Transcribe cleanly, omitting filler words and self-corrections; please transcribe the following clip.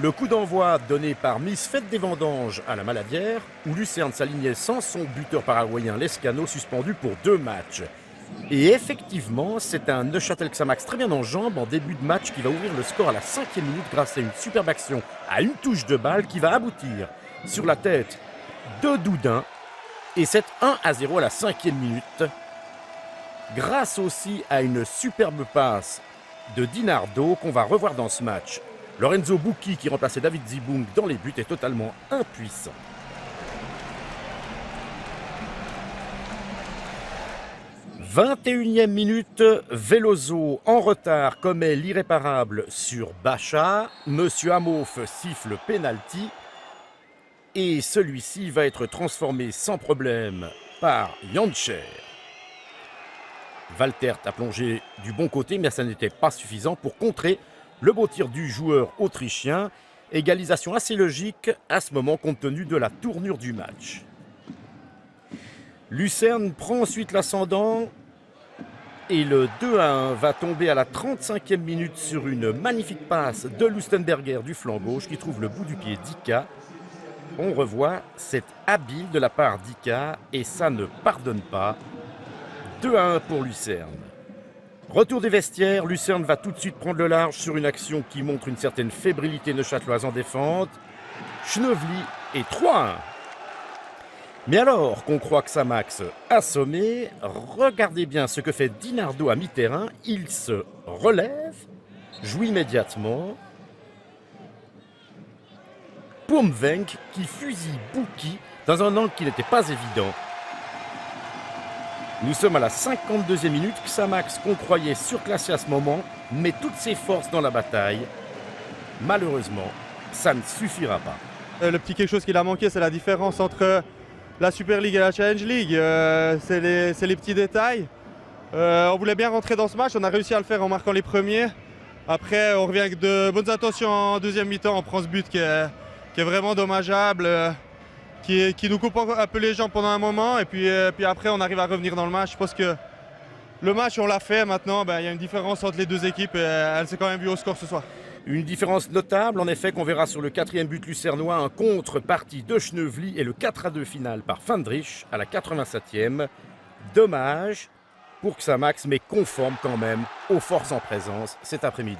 Le coup d'envoi donné par Miss Fête des Vendanges à la Maladière, où Lucerne s'alignait sans son buteur paraguayen Lescano suspendu pour 2 matchs. Et effectivement, c'est un Neuchâtel Xamax très bien en jambes en début de match qui va ouvrir le score à la 5e minute grâce à une superbe action à une touche de balle qui va aboutir sur la tête de Doudin. Et c'est 1-0 à la 5e minute, grâce aussi à une superbe passe de Dinardo qu'on va revoir dans ce match. Lorenzo Bucchi, qui remplaçait David Zibung dans les buts, est totalement impuissant. 21e minute, Veloso en retard commet l'irréparable sur Bacha. Monsieur Amouf siffle penalty et celui-ci va être transformé sans problème par Jancher. Waltert a plongé du bon côté, mais ça n'était pas suffisant pour contrer le beau tir du joueur autrichien. Égalisation assez logique à ce moment compte tenu de la tournure du match. Lucerne prend ensuite l'ascendant et le 2-1 va tomber à la 35e minute sur une magnifique passe de Lustenberger du flanc gauche qui trouve le bout du pied d'Ika. On revoit, c'est habile de la part d'Ika et ça ne pardonne pas. 2-1 pour Lucerne. Retour des vestiaires, Lucerne va tout de suite prendre le large sur une action qui montre une certaine fébrilité neuchâteloise en défense. Schneuvely et 3-1. Mais alors qu'on croit que Xamax assommé, regardez bien ce que fait Dinardo à mi-terrain. Il se relève, joue immédiatement. Poumvenk qui fusille Bucchi dans un angle qui n'était pas évident. Nous sommes à la 52e minute. Xamax, qu'on croyait surclassé à ce moment, met toutes ses forces dans la bataille. Malheureusement, ça ne suffira pas. Le petit quelque chose qu'il a manqué, c'est la différence entre la Super League et la Challenge League. C'est les petits détails. On voulait bien rentrer dans ce match, on a réussi à le faire en marquant les premiers. Après, on revient avec de bonnes intentions en deuxième mi-temps. On prend ce but qui est vraiment dommageable, qui nous coupe un peu les jambes pendant un moment. Et puis après, on arrive à revenir dans le match. Je pense que le match, on l'a fait. Maintenant, il y a une différence entre les deux équipes et elle s'est quand même vue au score ce soir. Une différence notable, en effet, qu'on verra sur le 4e but lucernois, un contre-parti de Schneuvely et le 4-2 final par Fandrich à la 87e. Dommage pour Xamax, mais conforme quand même aux forces en présence cet après-midi.